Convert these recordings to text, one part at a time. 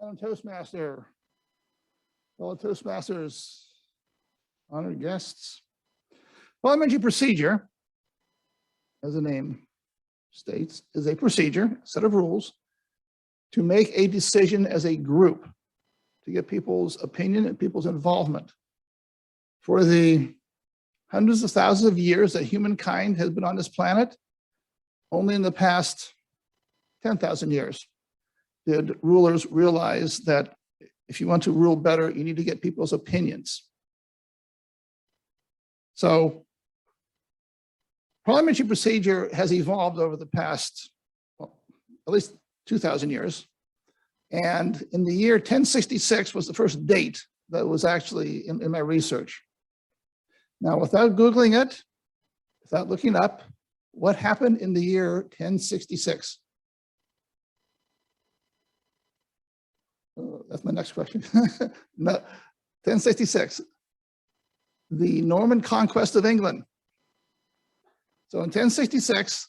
Madam Toastmaster, fellow Toastmasters, honored guests. Parliamentary procedure, as the name states, is a procedure, a set of rules to make a decision as a group, to get people's opinion and people's involvement. For the hundreds of thousands of years that humankind has been on this planet, only in the past 10,000 years did rulers realize that if you want to rule better, you need to get people's opinions. So parliamentary procedure has evolved over the past, well, at least 2,000 years. And in the year 1066 was the first date that was actually in my research. Now, without Googling it, without looking up, what happened in the year 1066? That's my next question. No, 1066, the Norman Conquest of England. So in 1066,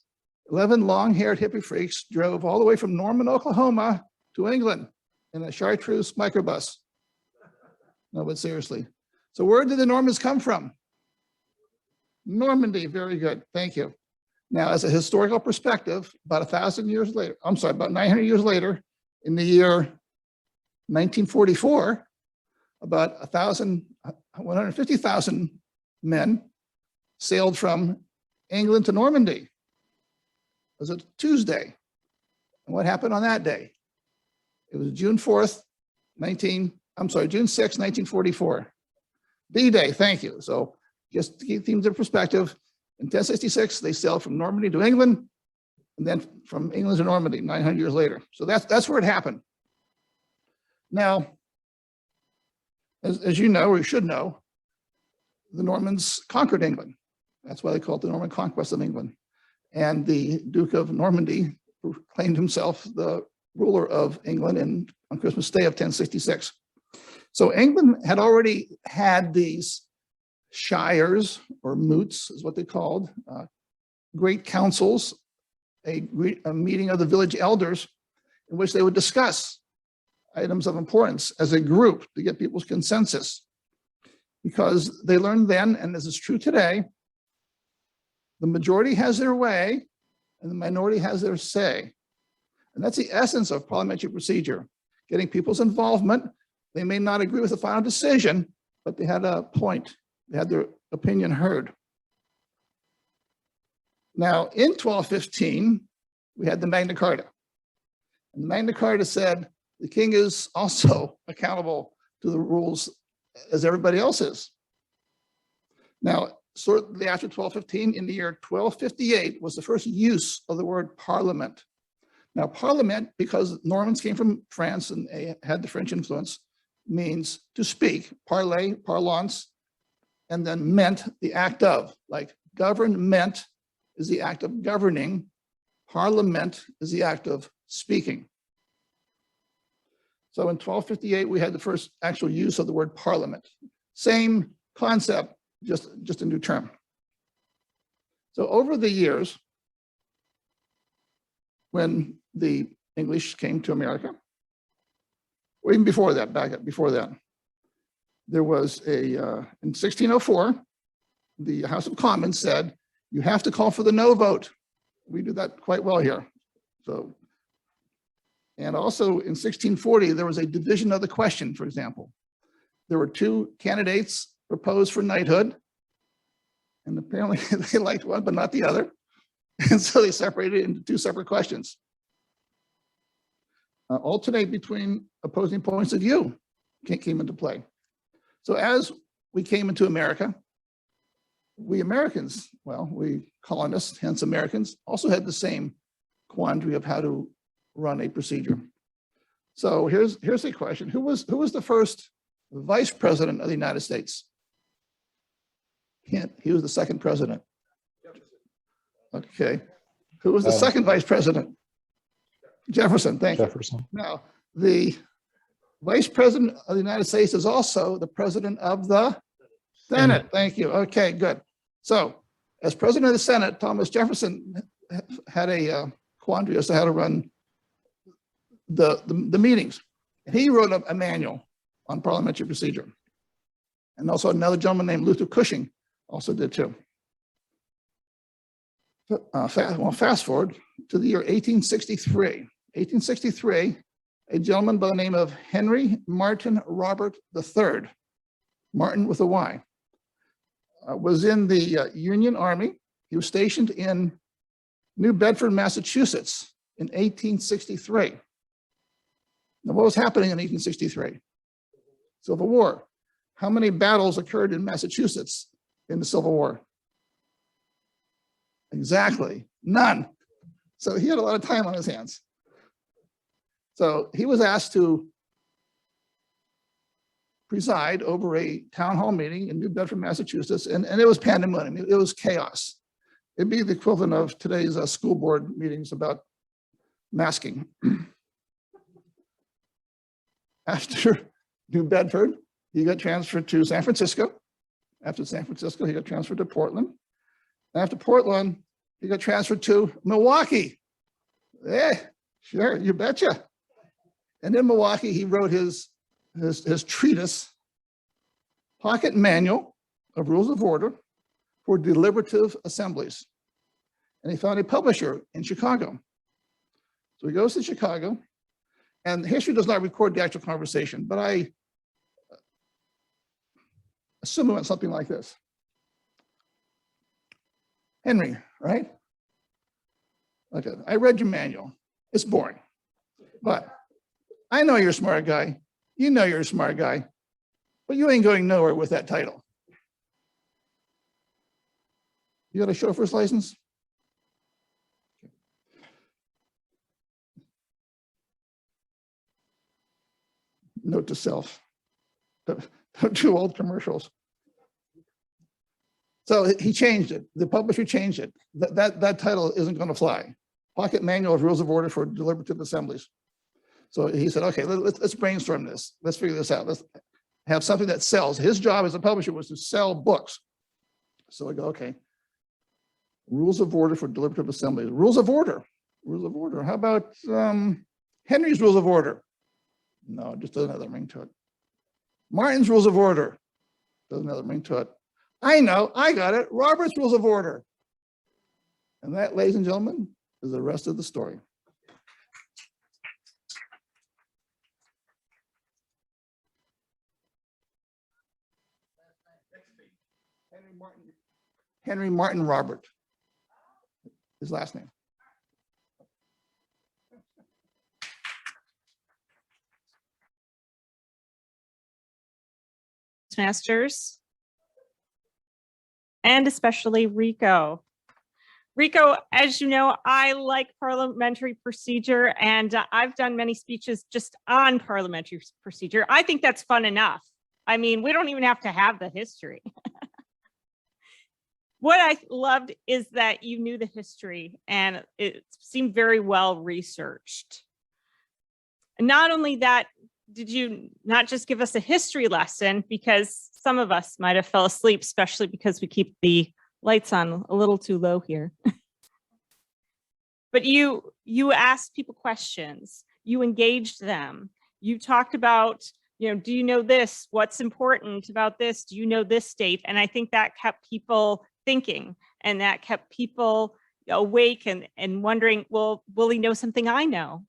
11 long-haired hippie freaks drove all the way from Norman, Oklahoma to England in a chartreuse microbus. No, but seriously. So where did the Normans come from? Normandy, very good, thank you. Now, as a historical perspective, about 1,000 years later, I'm sorry, about 900 years later, in the year 1944, about 150,000 men sailed from England to Normandy. It was a Tuesday. And what happened on that day? It was June 6th, 1944. D-Day, thank you. So just to keep things in perspective, in 1066, they sailed from Normandy to England, and then from England to Normandy 900 years later. So that's where it happened. Now, as you know, or you should know, the Normans conquered England. That's why they call it the Norman Conquest of England. And the Duke of Normandy proclaimed himself the ruler of England on Christmas Day of 1066. So England had already had these shires, or moots is what they called, great councils, a meeting of the village elders in which they would discuss items of importance as a group to get people's consensus. Because they learned then, and this is true today, the majority has their way and the minority has their say. And that's the essence of parliamentary procedure, getting people's involvement. They may not agree with the final decision, but they had a point. They had their opinion heard. Now, in 1215, we had the Magna Carta. And the Magna Carta said the king is also accountable to the rules as everybody else is. Now, shortly after 1215, in the year 1258, was the first use of the word parliament. Now, parliament, because Normans came from France and they had the French influence, means to speak, parler, parlance, and then meant the act of, like government is the act of governing, parliament is the act of speaking. So in 1258, we had the first actual use of the word parliament. Same concept, just a new term. So over the years, when the English came to America, or even before that, before that, there was in 1604, the House of Commons said, you have to call for the no vote. We do that quite well here. So, and also in 1640, there was a division of the question, for example. There were two candidates proposed for knighthood, and apparently they liked one, but not the other. And so they separated it into two separate questions. Alternate between opposing points of view came into play. So as we came into America, we Americans, well, we colonists, hence Americans, also had the same quandary of how to run a procedure. So here's a question. Who was the first vice president of the United States? He was the second president. Okay. Who was the second vice president? Jefferson, thank you. Jefferson. Now, the vice president of the United States is also the president of the Senate. Thank you. Okay, good. So, as president of the Senate, Thomas Jefferson had a quandary as to how to run the meetings. He wrote a manual on parliamentary procedure. And also another gentleman named Luther Cushing also did too. Fast forward to the year 1863. 1863, a gentleman by the name of Henry Martin Robert III, Martin with a Y, was in the Union Army. He was stationed in New Bedford, Massachusetts in 1863. Now, what was happening in 1863? Civil War. How many battles occurred in Massachusetts in the Civil War? Exactly, none. So he had a lot of time on his hands. So he was asked to preside over a town hall meeting in New Bedford, Massachusetts, and it was pandemonium. It was chaos. It'd be the equivalent of today's school board meetings about masking. After New Bedford, he got transferred to San Francisco. After San Francisco, he got transferred to Portland. After Portland, he got transferred to Milwaukee. Yeah, sure, you betcha. And in Milwaukee, he wrote his treatise, Pocket Manual of Rules of Order for Deliberative Assemblies. And he found a publisher in Chicago. So he goes to Chicago, and history does not record the actual conversation, but I assume it went something like this. Henry, right? Okay, I read your manual. It's boring, but I know you're a smart guy. You know you're a smart guy, but you ain't going nowhere with that title. You got a chauffeur's license? Note to self, don't do old commercials. So he changed it. The publisher changed it. That title isn't going to fly. Pocket Manual of Rules of Order for Deliberative Assemblies. So he said, okay, let's brainstorm this. Let's figure this out. Let's have something that sells. His job as a publisher was to sell books. So I go, okay, Rules of Order for Deliberative Assemblies. Rules of Order. Rules of Order. How about Henry's Rules of Order? No, it just doesn't have that ring to it. Martin's Rules of Order. Doesn't have that ring to it. I know, I got it. Robert's Rules of Order. And that, ladies and gentlemen, is the rest of the story. Henry Martin Robert, his last name. Toastmasters, and especially Rico. Rico, as you know, I like parliamentary procedure, and I've done many speeches just on parliamentary procedure. I think that's fun enough. I mean, we don't even have to have the history. What I loved is that you knew the history, and it seemed very well researched. And not only that, did you not just give us a history lesson, because some of us might have fell asleep, especially because we keep the lights on a little too low here. But you asked people questions, you engaged them, you talked about, do you know this? What's important about this? Do you know this date? And I think that kept people thinking, and that kept people awake and wondering, well, will he know something I know?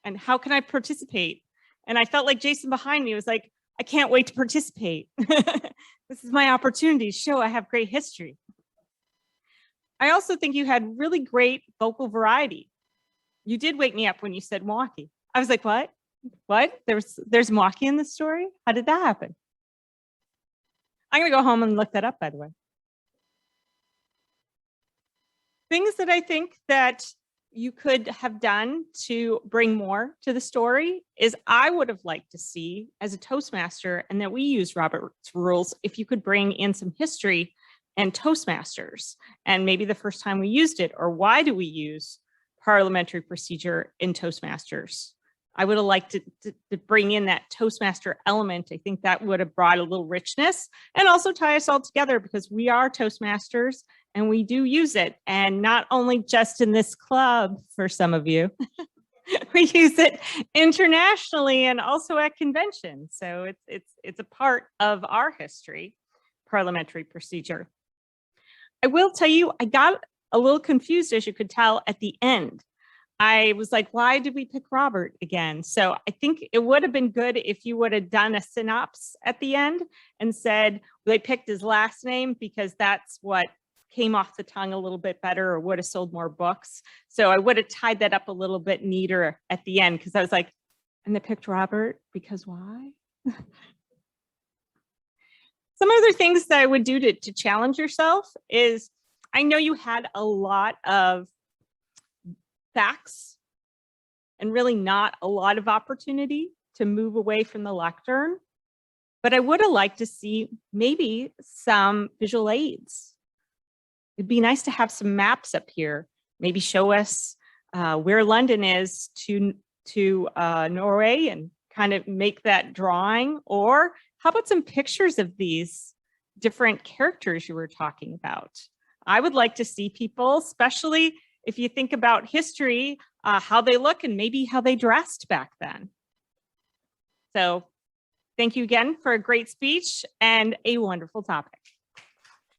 And how can I participate? And I felt like Jason behind me was like, I can't wait to participate. This is my opportunity to show I have great history. I also think you had really great vocal variety. You did wake me up when you said Milwaukee. I was like, what? What? There's Milwaukee in this story? How did that happen? I'm going to go home and look that up, by the way. Things that I think that you could have done to bring more to the story is I would have liked to see as a Toastmaster, and that we use Robert's rules, if you could bring in some history and Toastmasters, and maybe the first time we used it, or why do we use parliamentary procedure in Toastmasters? I would have liked to bring in that Toastmaster element. I think that would have brought a little richness and also tie us all together, because we are Toastmasters and we do use it. And not only just in this club for some of you, We use it internationally and also at conventions. So it's a part of our history, parliamentary procedure. I will tell you, I got a little confused, as you could tell, at the end. I was like, why did we pick Robert again? So I think it would have been good if you would have done a synopsis at the end and said they picked his last name because that's what came off the tongue a little bit better or would have sold more books. So I would have tied that up a little bit neater at the end because I was like, and they picked Robert because why? Some other things that I would do to challenge yourself is, I know you had a lot of facts and really not a lot of opportunity to move away from the lectern, but I would have liked to see maybe some visual aids. It'd be nice to have some maps up here, maybe show us where London is to Norway and kind of make that drawing. Or how about some pictures of these different characters you were talking about? I would like to see people, especially if you think about history, how they look and maybe how they dressed back then. So thank you again for a great speech and a wonderful topic.